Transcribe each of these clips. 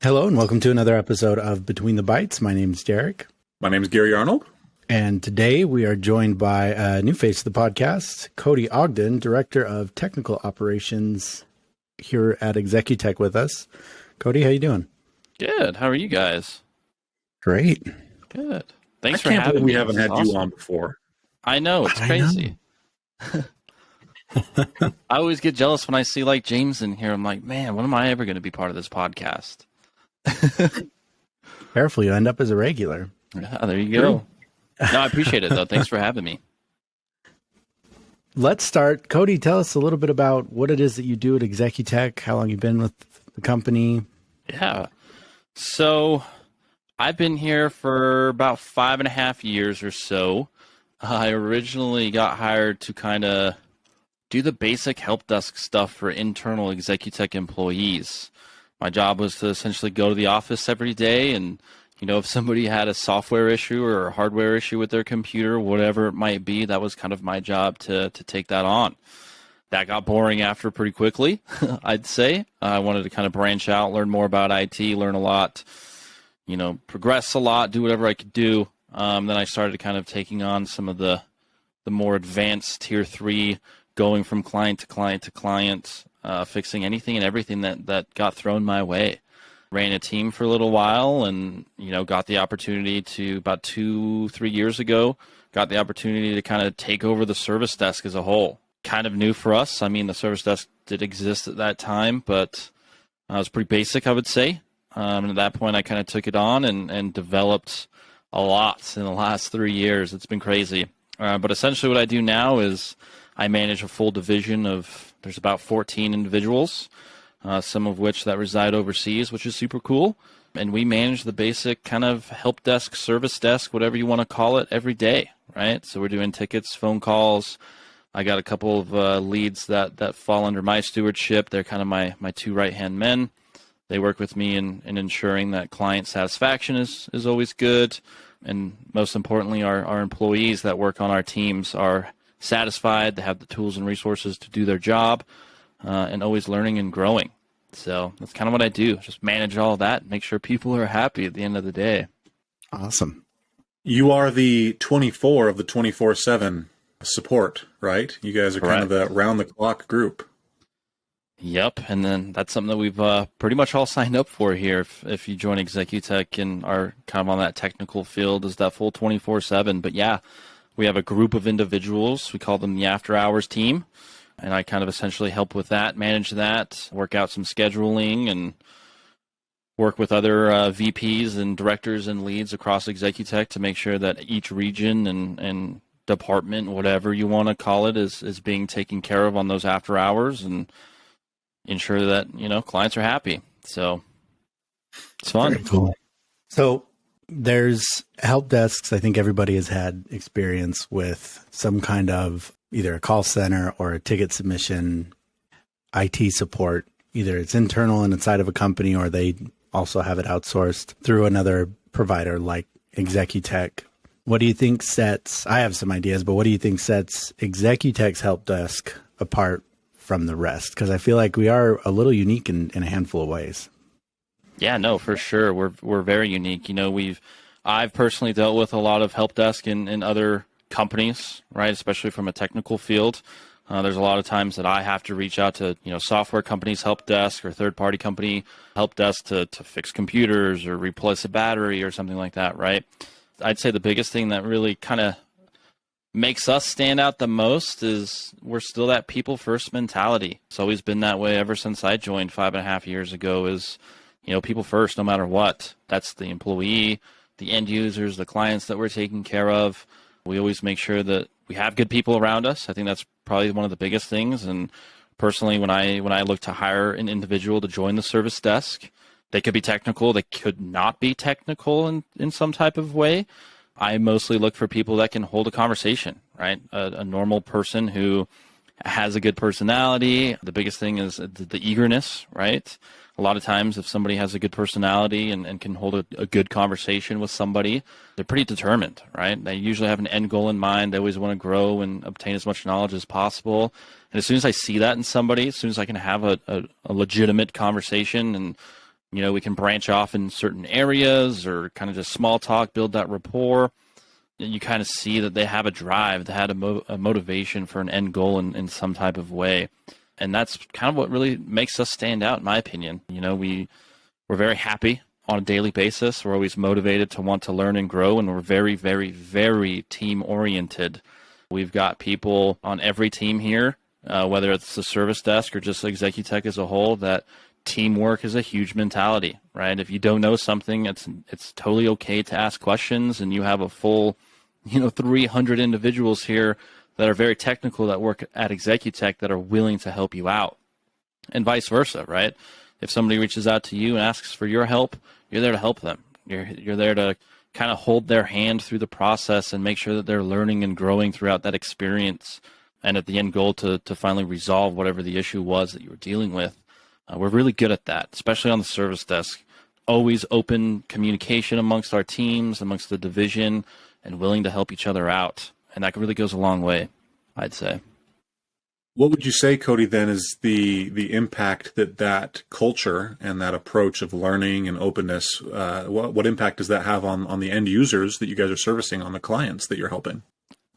Hello and welcome to another episode of Between the Bites. My name is Derik. My name is Gary Arnold. And today we are joined by a new face of the podcast, Kody Ogden, Director of Technical Operations here at Executech with us. Kody, how you doing? Good. How are you guys? Great. Good. Thanks for I can't having believe we me. haven't This had is you awesome. on before. I know. It's crazy. I always get jealous when I see like James in here. I'm like, man, when am I ever going to be part of this podcast? Careful, you end up as a regular. Yeah, there you go. No, I appreciate it, though. Thanks for having me. Let's start. Kody, tell us a little bit about what it is that you do at Executech, how long you've been with the company. Yeah. So I've been here for about 5.5 years or so. I originally got hired to kind of do the basic help desk stuff for internal Executech employees. My job was to essentially go to the office every day and, if somebody had a software issue or a hardware issue with their computer, whatever it might be, that was kind of my job to take that on. That got boring after pretty quickly, I'd say. I wanted to kind of branch out, learn more about IT, learn a lot, progress a lot, do whatever I could do. Then I started kind of taking on some of the more advanced tier 3, going from client to client to client, fixing anything and everything that got thrown my way. Ran a team for a little while and, got the opportunity to, about 2-3 years ago, got the opportunity to kind of take over the service desk as a whole. Kind of new for us. I mean, the service desk did exist at that time, but it was pretty basic, I would say. And at that point, I kind of took it on and developed a lot in the last 3 years. It's been crazy. But essentially what I do now is I manage a full division of, there's about 14 individuals, some of which that reside overseas, which is super cool. And we manage the basic kind of help desk, service desk, whatever you want to call it, every day, right? So we're doing tickets, phone calls. I got a couple of leads that fall under my stewardship. They're kind of my two right-hand men. They work with me in ensuring that client satisfaction is always good. And most importantly, our employees that work on our teams are satisfied. They have the tools and resources to do their job and always learning and growing. So that's kind of what I do. Just manage all of that, make sure people are happy at the end of the day. Awesome. You are the 24 of the 24/7 support, right? You guys are kind of Correct. the round-the-clock group. Yep, and then that's something that we've pretty much all signed up for here. If you join Executech and are kind of on that technical field, is that full 24/7. But yeah, we have a group of individuals. We call them the After Hours team, and I kind of essentially help with that, manage that, work out some scheduling, and work with other VPs and directors and leads across Executech to make sure that each region and department, whatever you want to call it, is being taken care of on those after hours and ensure that, clients are happy. So it's fun. Very cool. So there's help desks. I think everybody has had experience with some kind of either a call center or a ticket submission, IT support. Either it's internal and inside of a company, or they also have it outsourced through another provider like Executech. What do you think sets, I have some ideas, but what do you think sets Executech's help desk apart from the rest? Because I feel like we are a little unique in a handful of ways. Yeah, no, for sure. We're very unique. I've personally dealt with a lot of help desk in other companies, right? Especially from a technical field. There's a lot of times that I have to reach out to, software companies' help desk or third-party company help desk to fix computers or replace a battery or something like that, right? I'd say the biggest thing that really kind of makes us stand out the most is we're still that people first mentality. It's always been that way ever since I joined 5.5 years ago is, people first, no matter what. That's the employee, the end users, the clients that we're taking care of. We always make sure that we have good people around us. I think that's probably one of the biggest things. And personally, when I look to hire an individual to join the service desk, they could be technical, they could not be technical in some type of way. I mostly look for people that can hold a conversation, right? A normal person who has a good personality. The biggest thing is the eagerness, right? A lot of times if somebody has a good personality and can hold a good conversation with somebody, they're pretty determined, right? They usually have an end goal in mind. They always want to grow and obtain as much knowledge as possible. And as soon as I see that in somebody, as soon as I can have a legitimate conversation and We can branch off in certain areas or kind of just small talk, build that rapport. And you kind of see that they have a drive, they had a motivation for an end goal in some type of way. And that's kind of what really makes us stand out, in my opinion. We're very happy on a daily basis. We're always motivated to want to learn and grow, and we're very, very, very team-oriented. We've got people on every team here, whether it's the service desk or just Executech as a whole, that teamwork is a huge mentality, right? If you don't know something, it's totally okay to ask questions, and you have a full 300 individuals here that are very technical that work at Executech that are willing to help you out, and vice versa, right? If somebody reaches out to you and asks for your help, you're there to help them. You're there to kind of hold their hand through the process and make sure that they're learning and growing throughout that experience, and at the end goal to finally resolve whatever the issue was that you were dealing with. We're really good at that, especially on the service desk. Always open communication amongst our teams, amongst the division, and willing to help each other out. And that really goes a long way, I'd say. What would you say, Kody, then is the impact that culture and that approach of learning and openness, what impact does that have on the end users that you guys are servicing, on the clients that you're helping?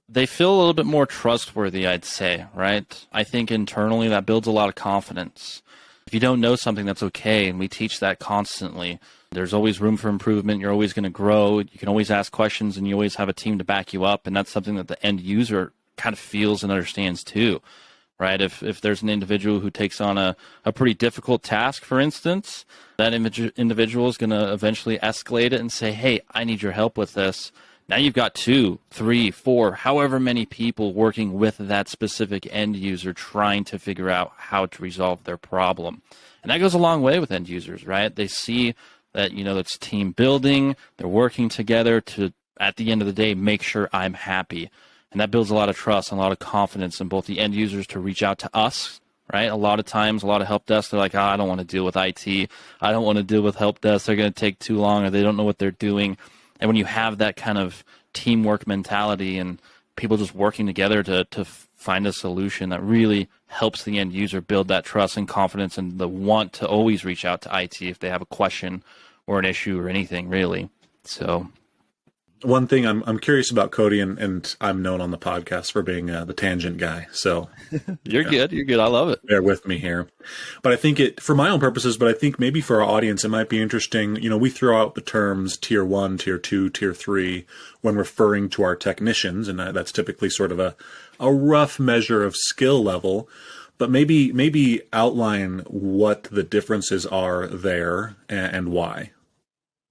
They feel a little bit more trustworthy, I'd say, right? I think internally that builds a lot of confidence. If you don't know something, that's okay, and we teach that constantly. There's always room for improvement. You're always going to grow. You can always ask questions, and you always have a team to back you up, and that's something that the end user kind of feels and understands too, right? If there's an individual who takes on a pretty difficult task, for instance, that individual is going to eventually escalate it and say, hey, I need your help with this. Now you've got 2, 3, 4, however many people working with that specific end user trying to figure out how to resolve their problem. And that goes a long way with end users, right? They see that, it's team building. They're working together to, at the end of the day, make sure I'm happy. And that builds a lot of trust and a lot of confidence in both the end users to reach out to us, right? A lot of times, a lot of help desks, they're like, I don't want to deal with IT. I don't want to deal with help desks. They're going to take too long, or they don't know what they're doing. And when you have that kind of teamwork mentality and people just working together to find a solution, that really helps the end user build that trust and confidence and the want to always reach out to IT if they have a question or an issue or anything, really. So one thing I'm curious about, Kody, and I'm known on the podcast for being the tangent guy. So You're good. You're good. I love it. Bear with me here. But I think for my own purposes, but I think maybe for our audience, it might be interesting. We throw out the terms tier 1, tier 2, tier 3 when referring to our technicians. And that's typically sort of a rough measure of skill level. But maybe outline what the differences are there and why.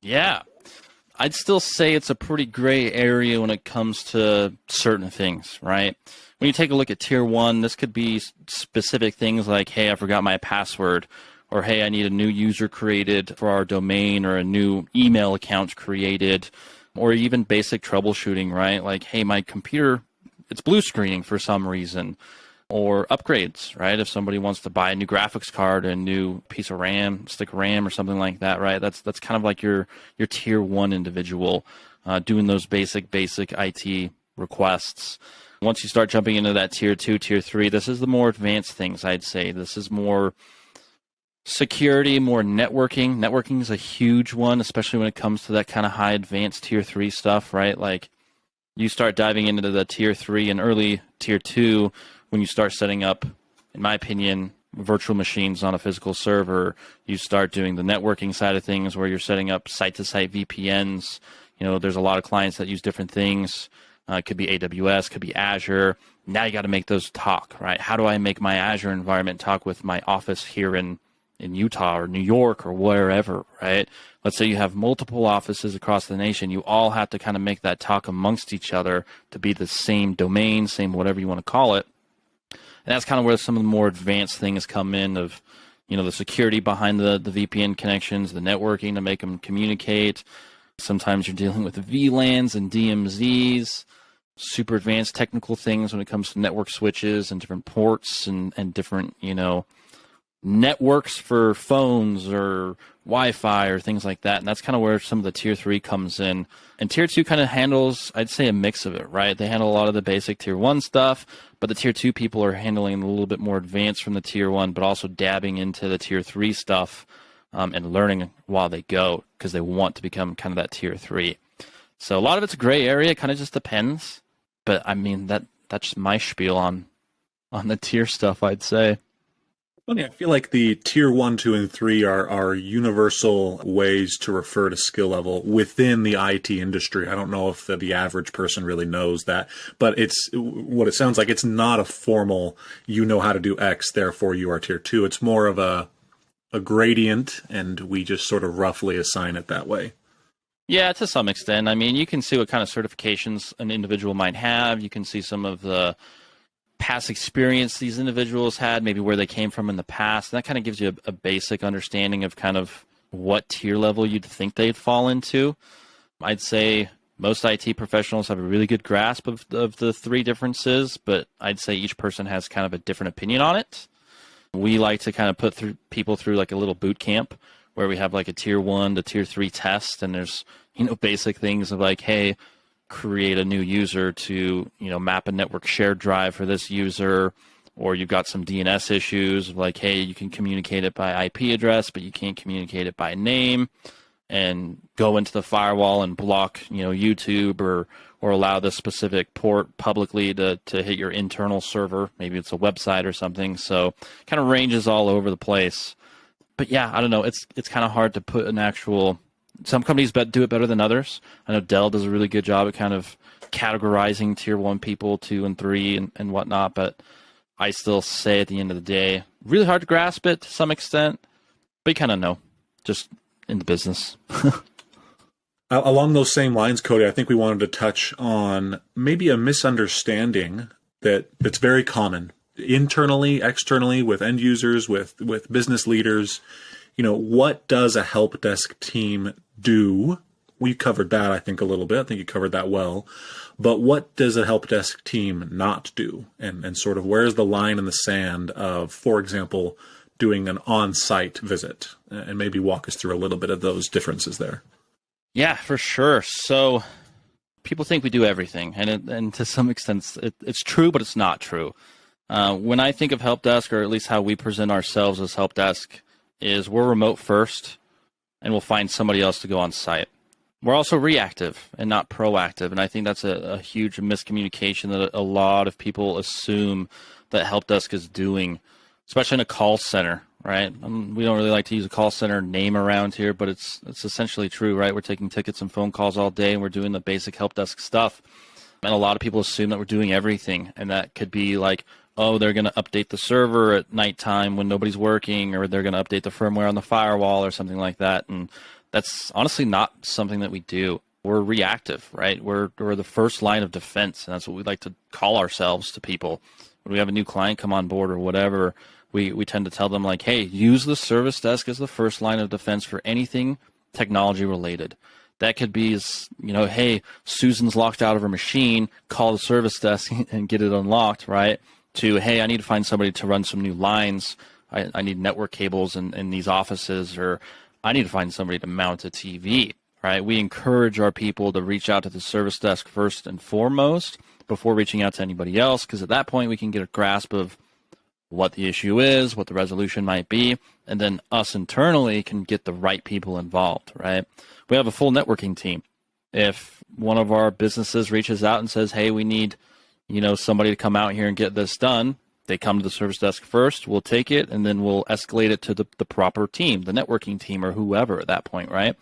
Yeah. I'd still say it's a pretty gray area when it comes to certain things, right? When you take a look at tier 1, this could be specific things like, hey, I forgot my password, or hey, I need a new user created for our domain, or a new email account created, or even basic troubleshooting, right? Like, hey, my computer, it's blue screening for some reason. Or upgrades, right? If somebody wants to buy a new graphics card, a new piece of RAM, stick of RAM, or something like that, right? That's kind of like your tier 1 individual doing those basic IT requests. Once you start jumping into that tier 2, tier 3, this is the more advanced things, I'd say. This is more security, more networking. Networking is a huge one, especially when it comes to that kind of high advanced tier 3 stuff, right? Like, you start diving into the tier 3 and early tier 2 when you start setting up, in my opinion, virtual machines on a physical server. You start doing the networking side of things where you're setting up site-to-site VPNs. There's a lot of clients that use different things. It could be AWS, could be Azure. Now you got to make those talk, right? How do I make my Azure environment talk with my office here in Utah or New York or wherever, right? Let's say you have multiple offices across the nation. You all have to kind of make that talk amongst each other to be the same domain, same whatever you want to call it. And that's kind of where some of the more advanced things come in of, the security behind the VPN connections, the networking to make them communicate. Sometimes you're dealing with VLANs and DMZs, super advanced technical things when it comes to network switches and different ports and different, networks for phones or Wi-Fi or things like that. And that's kind of where some of the tier 3 comes in. And tier 2 kind of handles, I'd say, a mix of it, right? They handle a lot of the basic tier 1 stuff, but the tier 2 people are handling a little bit more advanced from the tier 1, but also dabbing into the tier 3 stuff and learning while they go because they want to become kind of that tier 3. So a lot of it's a gray area. It kind of just depends. But I mean, that's my spiel on the tier stuff, I'd say. Funny, I feel like the tier 1, 2, and 3 are universal ways to refer to skill level within the IT industry. I don't know if the average person really knows that, but it's what it sounds like. It's not a formal, you know how to do X, therefore you are tier 2. It's more of a gradient, and we just sort of roughly assign it that way. Yeah, to some extent. I mean, you can see what kind of certifications an individual might have. You can see some of the past experience these individuals had, maybe where they came from in the past. And that kind of gives you a basic understanding of kind of what tier level you'd think they'd fall into. I'd say most IT professionals have a really good grasp of the 3 differences, but I'd say each person has kind of a different opinion on it. We like to kind of put people through like a little boot camp where we have like a tier 1 to tier 3 test, and there's, basic things of like, hey, create a new user to, map a network shared drive for this user, or you've got some DNS issues like, hey, you can communicate it by IP address, but you can't communicate it by name, and go into the firewall and block, YouTube or allow this specific port publicly to hit your internal server. Maybe it's a website or something. So kind of ranges all over the place. But yeah, I don't know. It's kind of hard to put an actual. Some companies do it better than others. I know Dell does a really good job at kind of categorizing tier 1 people, 2 and 3 and whatnot. But I still say at the end of the day, really hard to grasp it to some extent. But you kind of know, just in the business. Along those same lines, Kody, I think we wanted to touch on maybe a misunderstanding that's very common internally, externally, with end users, with business leaders. What does a help desk team do? We covered that, I think, a little bit. I think you covered that well. But what does a help desk team not do? And sort of where's the line in the sand of, for example, doing an on-site visit? And maybe walk us through a little bit of those differences there. Yeah, for sure. So people think we do everything. And to some extent, it's true, but it's not true. When I think of help desk, or at least how we present ourselves as help desk, is we're remote first, and we'll find somebody else to go on site. We're also reactive and not proactive, and I think that's a huge miscommunication that a lot of people assume that help desk is doing, especially in a call center, right? We don't really like to use a call center name around here, but it's essentially true, right? We're taking tickets and phone calls all day, and we're doing the basic help desk stuff. And a lot of people assume that we're doing everything, and that could be like, oh, they're going to update the server at nighttime when nobody's working, or they're going to update the firmware on the firewall or something like that. And that's honestly not something that we do. We're reactive, right? We're the first line of defense, and that's what we like to call ourselves to people. When we have a new client come on board or whatever, we tend to tell them like, hey, use the service desk as the first line of defense for anything technology related. That could be, hey, Susan's locked out of her machine, call the service desk and get it unlocked, right? To, hey, I need to find somebody to run some new lines. I need network cables in these offices, or I need to find somebody to mount a TV, right? We encourage our people to reach out to the service desk first and foremost before reaching out to anybody else, because at that point we can get a grasp of what the issue is, what the resolution might be, and then us internally can get the right people involved, right? We have a full networking team. If one of our businesses reaches out and says, hey, we need somebody to come out here and get this done, they come to the service desk first, we'll take it, and then we'll escalate it to the proper team, the networking team or whoever at that point, right?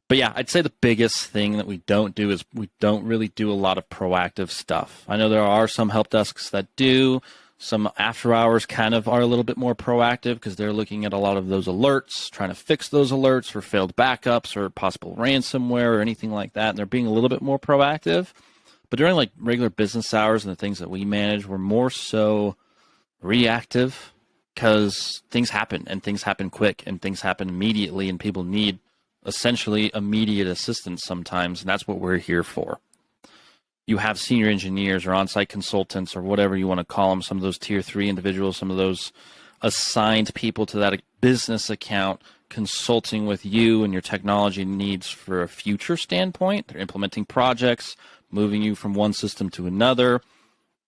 But yeah, I'd say the biggest thing that we don't do is we don't really do a lot of proactive stuff. I know there are some help desks that do. Some after hours kind of are a little bit more proactive because they're looking at a lot of those alerts, trying to fix those alerts for failed backups or possible ransomware or anything like that. And they're being a little bit more proactive. But during like regular business hours and the things that we manage, we're more so reactive because things happen, and things happen quick, and things happen immediately, and people need essentially immediate assistance sometimes, and that's what we're here for. You have senior engineers or on-site consultants or whatever you want to call them, some of those tier 3 individuals, some of those assigned people to that business account consulting with you and your technology needs for a future standpoint. They're implementing projects, moving you from one system to another.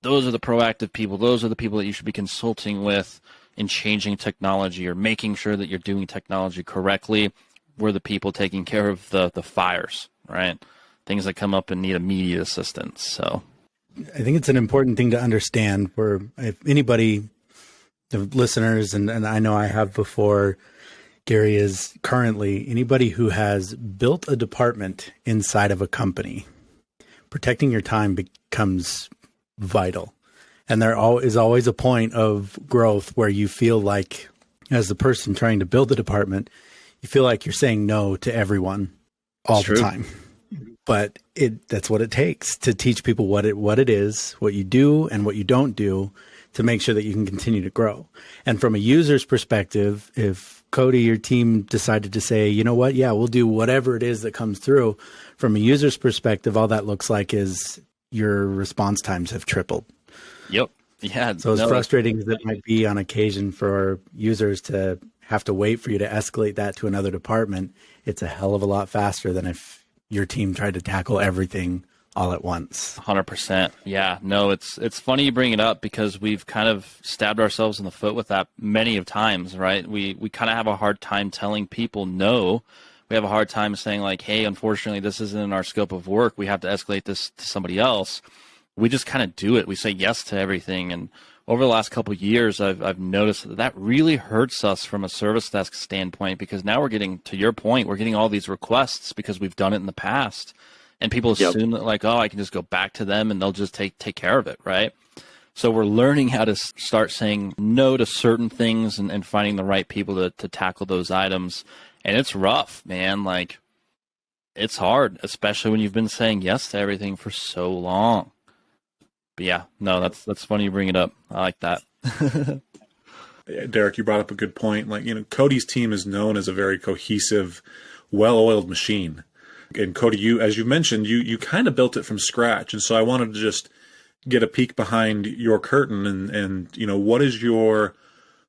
Those are the proactive people. Those are the people that you should be consulting with in changing technology or making sure that you're doing technology correctly. We're the people taking care of the fires, right? Things that come up and need immediate assistance. So I think it's an important thing to understand where if anybody, the listeners, and I know I have before, Gary, is currently anybody who has built a department inside of a company, protecting your time becomes vital. And there is always a point of growth where you feel like, as the person trying to build the department, you feel like you're saying no to everyone all the time. But that's what it takes to teach people what it is, what you do and what you don't do to make sure that you can continue to grow. And from a user's perspective, if Kody, your team decided to say, you know what, yeah, we'll do whatever it is that comes through, from a user's perspective, all that looks like is your response times have tripled. Yep. Yeah. So as frustrating as it might be on occasion for users to have to wait for you to escalate that to another department, it's a hell of a lot faster than if your team tried to tackle everything all at once. 100%. Yeah. No, it's funny you bring it up because we've kind of stabbed ourselves in the foot with that many of times, right? We kind of have a hard time telling people no. We have a hard time saying like, hey, unfortunately, this isn't in our scope of work. We have to escalate this to somebody else. We just kind of do it. We say yes to everything. And over the last couple of years, I've noticed that really hurts us from a service desk standpoint because now we're getting, to your point, we're getting all these requests because we've done it in the past. And people assume that like, oh, I can just go back to them and they'll just take care of it, right? So we're learning how to start saying no to certain things and finding the right people to tackle those items. And it's rough, man. Like, it's hard, especially when you've been saying yes to everything for so long. But yeah, no, that's funny you bring it up. I like that. Derik, you brought up a good point. Like, Kody's team is known as a very cohesive, well-oiled machine. And Kody, you, as you mentioned, you kind of built it from scratch. And so I wanted to just get a peek behind your curtain and what is your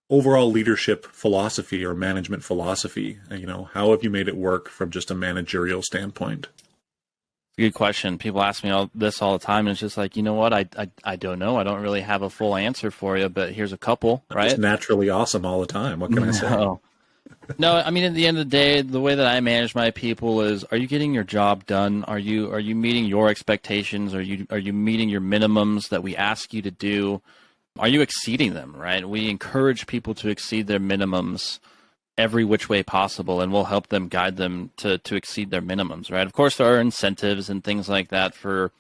overall leadership philosophy or management philosophy? How have you made it work from just a managerial standpoint? Good question. People ask me this all the time, and it's just like, you know what? I don't know. I don't really have a full answer for you, but here's a couple, right? It's naturally awesome all the time. What can I say? No, I mean, at the end of the day, the way that I manage my people is, are you getting your job done? Are you meeting your expectations? Are you meeting your minimums that we ask you to do? Are you exceeding them, right? We encourage people to exceed their minimums every which way possible, and we'll help them guide them to exceed their minimums, right? Of course, there are incentives and things like that for,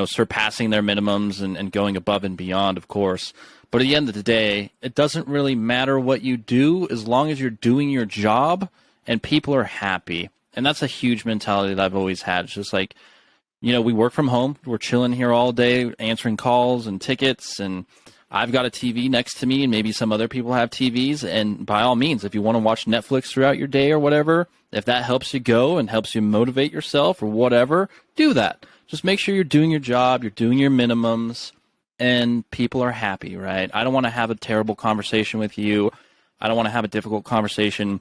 surpassing their minimums and going above and beyond, of course. But at the end of the day, it doesn't really matter what you do as long as you're doing your job and people are happy. And that's a huge mentality that I've always had. It's just like, we work from home. We're chilling here all day, answering calls and tickets, and I've got a TV next to me, and maybe some other people have TVs. And by all means, if you want to watch Netflix throughout your day or whatever, if that helps you go and helps you motivate yourself or whatever, do that. Just make sure you're doing your job, you're doing your minimums, and people are happy, right? I don't want to have a terrible conversation with you. I don't want to have a difficult conversation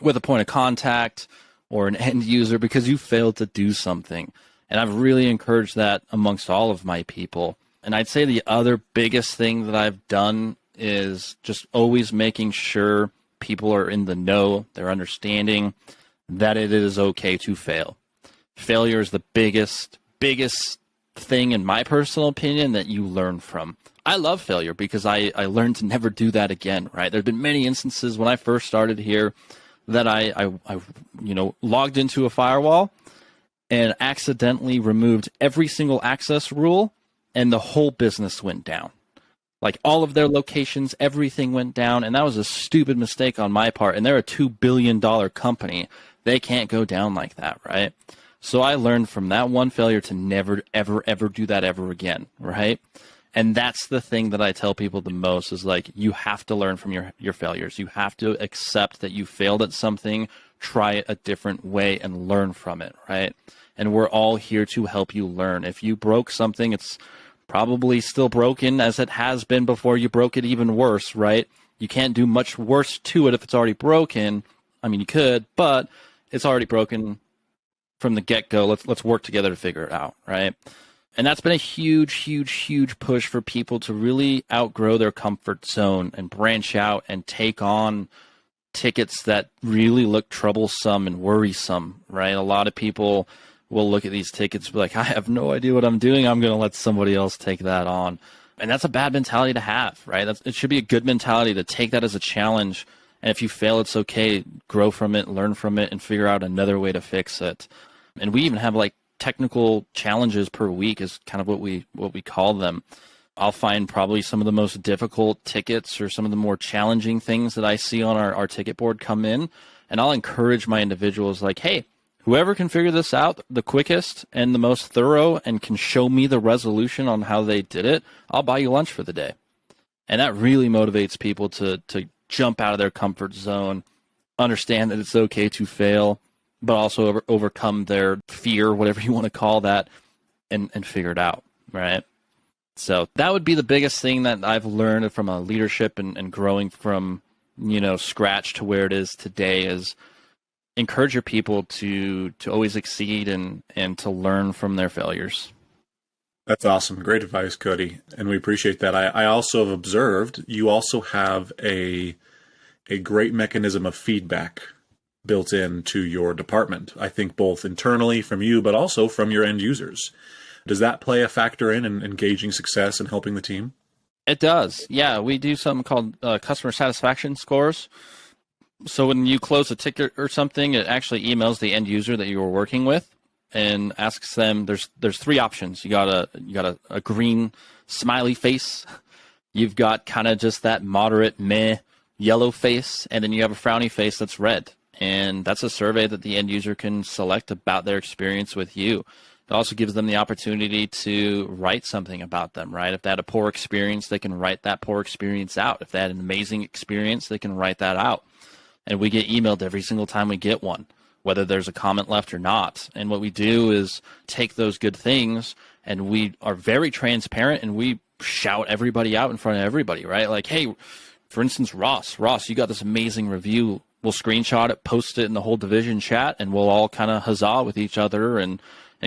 with a point of contact or an end user because you failed to do something. And I've really encouraged that amongst all of my people. And I'd say the other biggest thing that I've done is just always making sure people are in the know, they're understanding that it is okay to fail. Failure is the biggest thing, in my personal opinion, that you learn from. I love failure because I learned to never do that again, right? There have been many instances when I first started here that I logged into a firewall and accidentally removed every single access rule, and the whole business went down. Like all of their locations, everything went down, and that was a stupid mistake on my part. And they're a $2 billion company. They can't go down like that, right? So I learned from that one failure to never, ever, ever do that ever again, right? And that's the thing that I tell people the most is like, you have to learn from your failures. You have to accept that you failed at something, try it a different way, and learn from it, right? And we're all here to help you learn. If you broke something, it's probably still broken as it has been before you broke it even worse, right? You can't do much worse to it if it's already broken. I mean, you could, but it's already broken from the get-go. Let's work together to figure it out, right? And that's been a huge, huge, huge push for people to really outgrow their comfort zone and branch out and take on tickets that really look troublesome and worrisome, right? A lot of people will look at these tickets and be like, I have no idea what I'm doing. I'm going to let somebody else take that on. And that's a bad mentality to have, right? It should be a good mentality to take that as a challenge. And if you fail, it's okay. Grow from it, learn from it, and figure out another way to fix it. And we even have like technical challenges per week is kind of what we call them. I'll find probably some of the most difficult tickets or some of the more challenging things that I see on our ticket board come in, and I'll encourage my individuals like, hey, whoever can figure this out the quickest and the most thorough and can show me the resolution on how they did it, I'll buy you lunch for the day. And that really motivates people to jump out of their comfort zone, understand that it's okay to fail, but also overcome their fear, whatever you want to call that, and figure it out, right? So that would be the biggest thing that I've learned from a leadership and growing from, scratch to where it is today is encourage your people to always exceed and to learn from their failures. That's awesome. Great advice, Kody. And we appreciate that. I also have observed you also have a great mechanism of feedback built into your department. I think both internally from you, but also from your end users. Does that play a factor in engaging success and helping the team? It does. Yeah, we do something called customer satisfaction scores. So when you close a ticket or something, it actually emails the end user that you were working with and asks them. There's three options. You got a green smiley face. You've got kind of just that moderate meh yellow face, and then you have a frowny face that's red. And that's a survey that the end user can select about their experience with you. It also gives them the opportunity to write something about them, right? If they had a poor experience, they can write that poor experience out. If they had an amazing experience, they can write that out. And we get emailed every single time we get one, whether there's a comment left or not. And what we do is take those good things, and we are very transparent, and we shout everybody out in front of everybody, right? Like, hey, for instance, Ross, you got this amazing review. We'll screenshot it, post it in the whole division chat, and we'll all kind of huzzah with each other and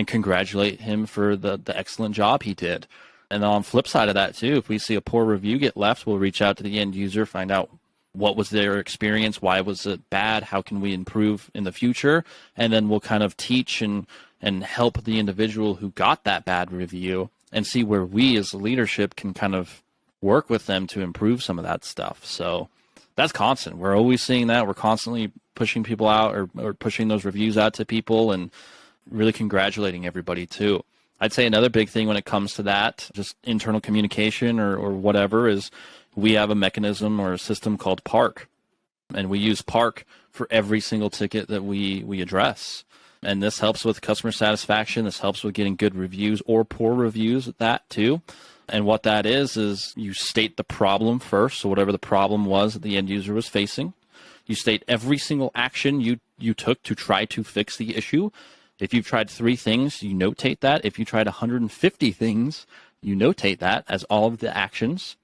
congratulate him for the excellent job he did. And on the flip side of that too, if we see a poor review get left, we'll reach out to the end user, find out what was their experience, why was it bad, how can we improve in the future, and then we'll kind of teach and help the individual who got that bad review and see where we as leadership can kind of work with them to improve some of that stuff. So that's constant. We're always seeing that. We're constantly pushing people out or pushing those reviews out to people and really congratulating everybody too. I'd say another big thing when it comes to that, just internal communication or whatever, is we have a mechanism or a system called Park. And we use Park for every single ticket that we address. And this helps with customer satisfaction. This helps with getting good reviews or poor reviews at that too. And what that is you state the problem first. So whatever the problem was that the end user was facing, you state every single action you took to try to fix the issue. If you've tried 3 things, you notate that. If you tried 150 things, you notate that as all of the actions.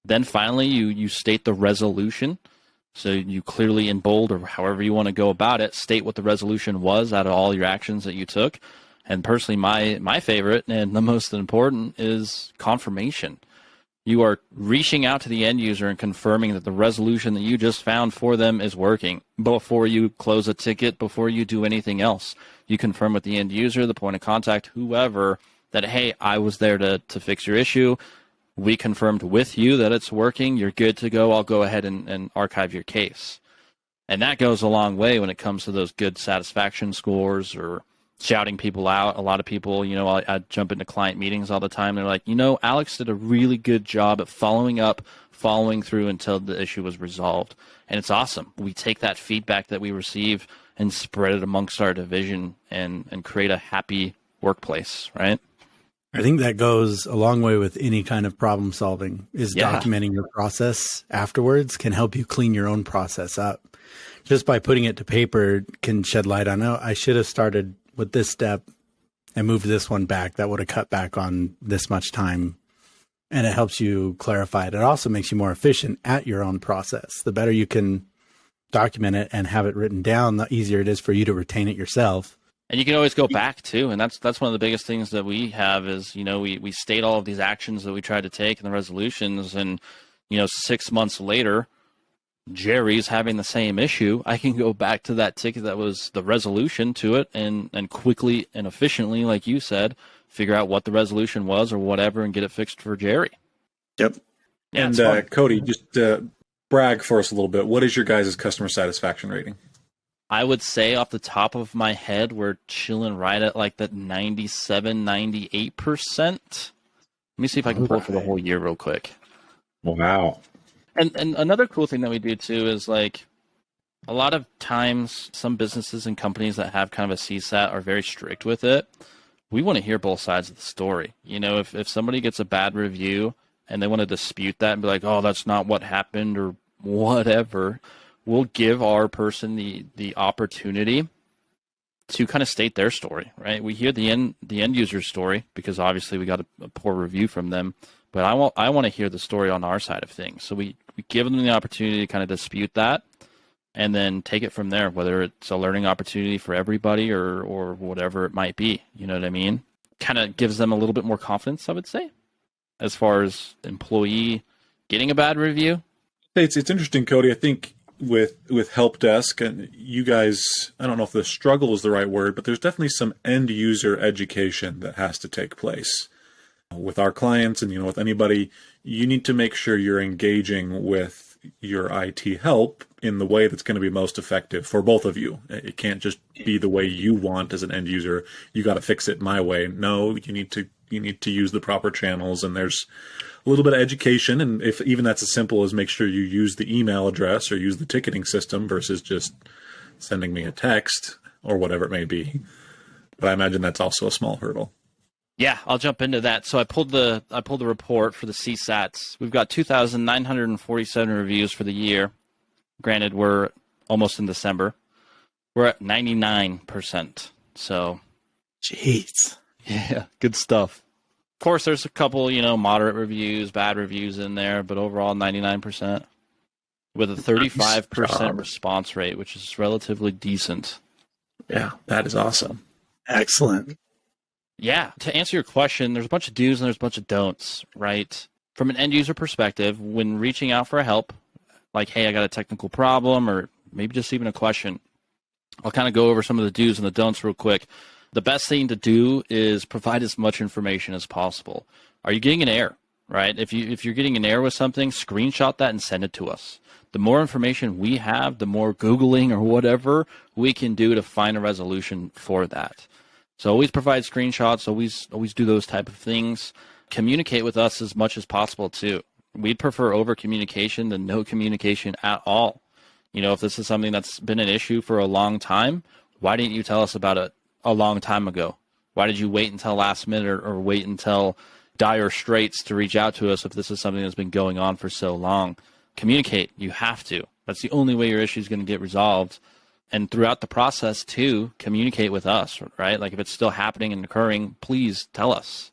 Then finally, you state the resolution. So you clearly in bold or however you want to go about it, state what the resolution was out of all your actions that you took. And personally, my favorite and the most important is confirmation. You are reaching out to the end user and confirming that the resolution that you just found for them is working before you close a ticket, before you do anything else. You confirm with the end user, the point of contact, whoever, that, hey, I was there to fix your issue. We confirmed with you that it's working. You're good to go. I'll go ahead and archive your case. And that goes a long way when it comes to those good satisfaction scores or shouting people out. A lot of people, I jump into client meetings all the time. They're like, Alex did a really good job at following through until the issue was resolved. And it's awesome. We take that feedback that we receive and spread it amongst our division and create a happy workplace, right? I think that goes a long way with any kind of problem solving is documenting your process afterwards can help you clean your own process up. Just by putting it to paper can shed light on, I should have started with this step and moved this one back. That would have cut back on this much time. And it helps you clarify it. It also makes you more efficient at your own process. The better you can document it and have it written down, the easier it is for you to retain it yourself And you can always go back too, and that's one of the biggest things that we have is, we state all of these actions that we try to take in the resolutions, and 6 months later, Jerry's having the same issue. I can go back to that ticket that was the resolution to it, and quickly and efficiently, like you said, figure out what the resolution was or whatever, and get it fixed for Jerry. Yep. Yeah, and Kody, just brag for us a little bit. What is your guys' customer satisfaction rating? I would say off the top of my head, we're chilling right at like that 97, 98%. Let me see if I can pull it for the whole year real quick. Wow. And another cool thing that we do too is, like, a lot of times some businesses and companies that have kind of a CSAT are very strict with it. We want to hear both sides of the story. If somebody gets a bad review and they want to dispute that and be like, oh, that's not what happened or whatever, we'll give our person the opportunity to kind of state their story, right? We hear the end user's story because obviously we got a poor review from them, but I want to hear the story on our side of things. So we give them the opportunity to kind of dispute that and then take it from there, whether it's a learning opportunity for everybody or whatever it might be. You know what I mean? Kind of gives them a little bit more confidence, I would say, as far as employee getting a bad review. It's interesting, Kody. I think with help desk and you guys, I don't know if the struggle is the right word, but there's definitely some end user education that has to take place with our clients and with anybody. You need to make sure you're engaging with your IT help in the way that's going to be most effective for both of you. It can't just be the way you want as an end user. You got to fix it my way. No, you need to use the proper channels, and there's a little bit of education, and if even that's as simple as make sure you use the email address or use the ticketing system versus just sending me a text or whatever it may be. But I imagine that's also a small hurdle. Yeah, I'll jump into that. So I pulled the report for the CSATs. We've got 2,947 reviews for the year. Granted, we're almost in December. We're at 99%. So, jeez, yeah, good stuff. Of course, there's a couple, moderate reviews, bad reviews in there, but overall 99% with a 35% response rate, which is relatively decent. Yeah, that is awesome. Excellent. Yeah, to answer your question, there's a bunch of do's and there's a bunch of don'ts, right? From an end user perspective, when reaching out for help, like, hey, I got a technical problem, or maybe just even a question, I'll kind of go over some of the do's and the don'ts real quick. The best thing to do is provide as much information as possible. Are you getting an error, right? If you're getting an error with something, screenshot that and send it to us. The more information we have, the more Googling or whatever we can do to find a resolution for that. So always provide screenshots, always do those type of things. Communicate with us as much as possible too. We'd prefer over communication than no communication at all. If this is something that's been an issue for a long time, why didn't you tell us about it a long time ago? Why did you wait until last minute or wait until dire straits to reach out to us if this is something that's been going on for so long? Communicate. You have to. That's the only way your issue is going to get resolved. And throughout the process, too, communicate with us, right? Like, if it's still happening and occurring, please tell us.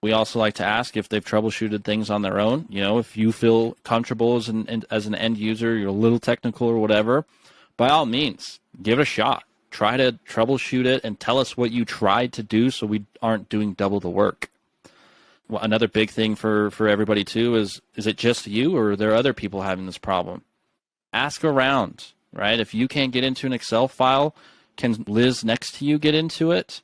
We also like to ask if they've troubleshooted things on their own. If you feel comfortable as an end user, you're a little technical or whatever, by all means, give it a shot. Try to troubleshoot it and tell us what you tried to do so we aren't doing double the work. Well, another big thing for everybody, too, is it just you or are there other people having this problem? Ask around. Right? If you can't get into an Excel file, can Liz next to you get into it?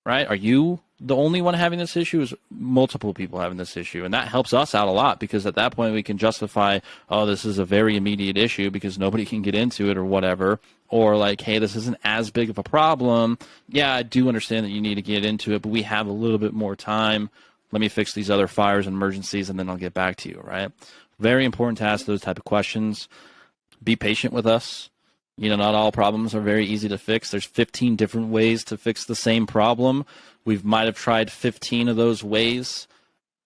Right? Are you the only one having this issue? Is multiple people having this issue? And that helps us out a lot because at that point we can justify, oh, this is a very immediate issue because nobody can get into it or whatever. Or like, hey, this isn't as big of a problem. Yeah, I do understand that you need to get into it, but we have a little bit more time. Let me fix these other fires and emergencies and then I'll get back to you, right? Very important to ask those type of questions. Be patient with us. Not all problems are very easy to fix. There's 15 different ways to fix the same problem. We might have tried 15 of those ways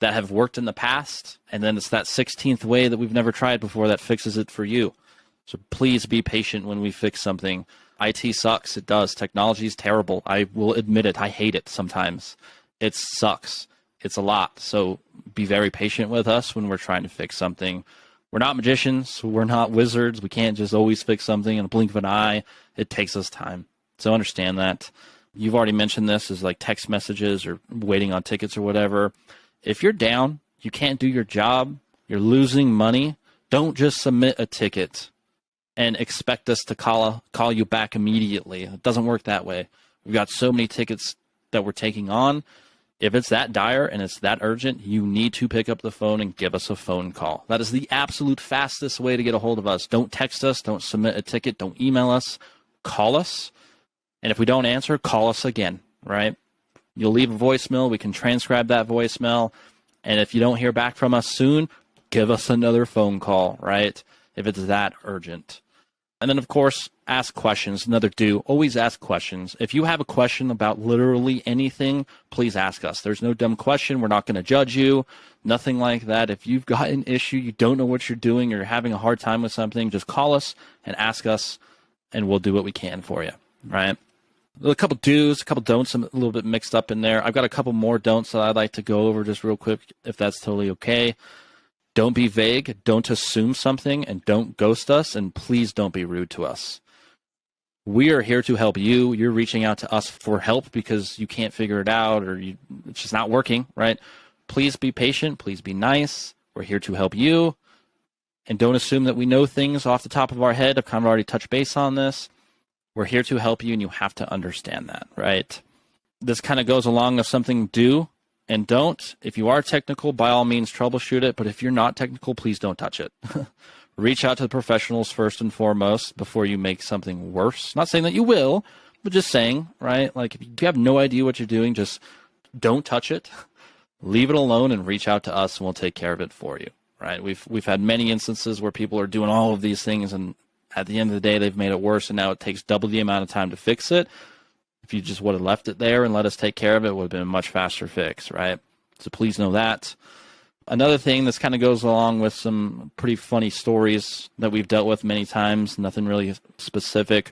that have worked in the past, and then it's that 16th way that we've never tried before that fixes it for you. So please be patient when we fix something. IT sucks. It does. Technology is terrible. I will admit it. I hate it sometimes. It sucks. It's a lot. So be very patient with us when we're trying to fix something. We're not magicians. We're not wizards. We can't just always fix something in a blink of an eye. It takes us time. So understand that. You've already mentioned this as like text messages or waiting on tickets or whatever. If you're down, you can't do your job, you're losing money, don't just submit a ticket and expect us to call you back immediately. It doesn't work that way. We've got so many tickets that we're taking on. If it's that dire and it's that urgent, you need to pick up the phone and give us a phone call. That is the absolute fastest way to get a hold of us. Don't text us. Don't submit a ticket. Don't email us. Call us. And if we don't answer, call us again, right? You'll leave a voicemail. We can transcribe that voicemail. And if you don't hear back from us soon, give us another phone call, right? If it's that urgent. And then, of course, ask questions. Another do. Always ask questions. If you have a question about literally anything, please ask us. There's no dumb question. We're not going to judge you. Nothing like that. If you've got an issue, you don't know what you're doing, or you're having a hard time with something, just call us and ask us, and we'll do what we can for you, right? A couple do's, a couple don'ts, a little bit mixed up in there. I've got a couple more don'ts that I'd like to go over just real quick, if that's totally okay. Don't be vague, don't assume something, and don't ghost us, and please don't be rude to us. We are here to help you. You're reaching out to us for help because you can't figure it out or it's just not working, right? Please be patient. Please be nice. We're here to help you. And don't assume that we know things off the top of our head. I've kind of already touched base on this. We're here to help you, and you have to understand that, right? This kind of goes along with something do and don't. If you are technical, by all means, troubleshoot it. But if you're not technical, please don't touch it. Reach out to the professionals first and foremost before you make something worse. Not saying that you will, but just saying, right? Like if you have no idea what you're doing, just don't touch it. Leave it alone and reach out to us, and we'll take care of it for you, right? We've had many instances where people are doing all of these things, and at the end of the day, they've made it worse, and now it takes double the amount of time to fix it. If you just would have left it there and let us take care of it, it would have been a much faster fix, right? So please know that. Another thing this kind of goes along with some pretty funny stories that we've dealt with many times, nothing really specific.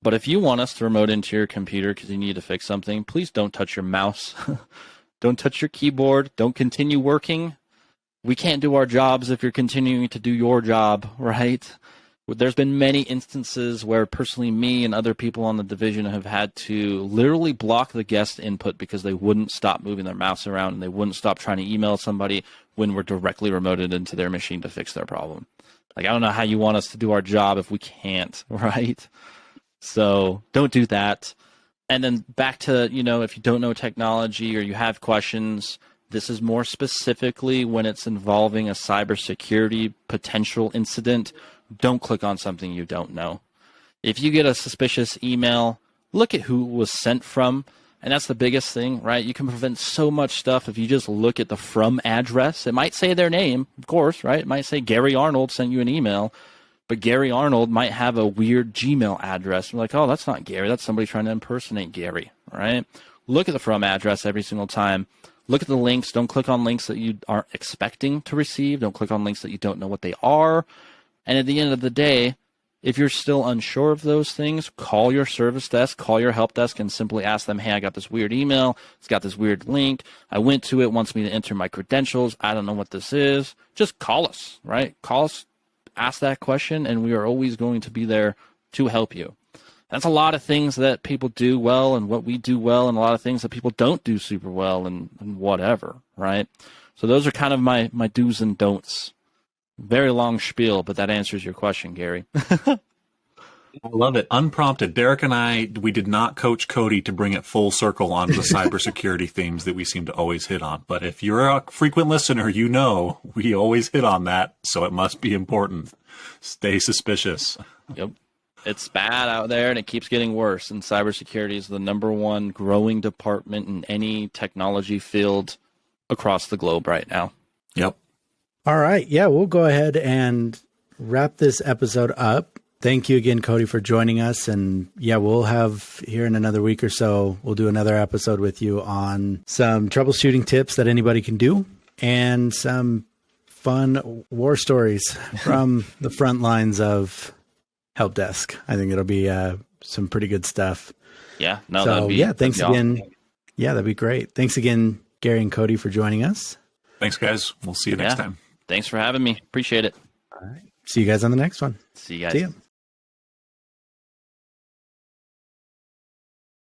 But if you want us to remote into your computer because you need to fix something, please don't touch your mouse. Don't touch your keyboard. Don't continue working. We can't do our jobs if you're continuing to do your job, right? There's been many instances where personally me and other people on the division have had to literally block the guest input because they wouldn't stop moving their mouse around and they wouldn't stop trying to email somebody when we're directly remoted into their machine to fix their problem. Like, I don't know how you want us to do our job if we can't, right? So don't do that. And then back to, if you don't know technology or you have questions, this is more specifically when it's involving a cybersecurity potential incident. Don't click on something you don't know. If you get a suspicious email, look at who it was sent from. And that's the biggest thing, right? You can prevent so much stuff if you just look at the from address. It might say their name, of course, right? It might say Gary Arnold sent you an email, but Gary Arnold might have a weird Gmail address. You're like, oh, that's not Gary. That's somebody trying to impersonate Gary, right? Look at the from address every single time. Look at the links. Don't click on links that you aren't expecting to receive. Don't click on links that you don't know what they are. And at the end of the day, if you're still unsure of those things, call your service desk, call your help desk, and simply ask them, hey, I got this weird email. It's got this weird link. I went to it, wants me to enter my credentials. I don't know what this is. Just call us, right? Call us, ask that question, and we are always going to be there to help you. That's a lot of things that people do well and what we do well, and a lot of things that people don't do super well and whatever, right? So those are kind of my do's and don'ts. Very long spiel, but that answers your question, Gary. I love it. Unprompted. Derik and I, we did not coach Kody to bring it full circle on the cybersecurity themes that we seem to always hit on. But if you're a frequent listener, we always hit on that, so it must be important. Stay suspicious. Yep. It's bad out there, and it keeps getting worse. And cybersecurity is the number one growing department in any technology field across the globe right now. Yep. All right. Yeah, we'll go ahead and wrap this episode up. Thank you again, Kody, for joining us. And yeah, we'll have here in another week or so, we'll do another episode with you on some troubleshooting tips that anybody can do and some fun war stories from the front lines of help desk. I think it'll be some pretty good stuff. Yeah. No, so thanks again. Awesome. Yeah, that'd be great. Thanks again, Gary and Kody, for joining us. Thanks, guys. We'll see you next time. Thanks for having me. Appreciate it. All right. See you guys on the next one. See you guys. See ya.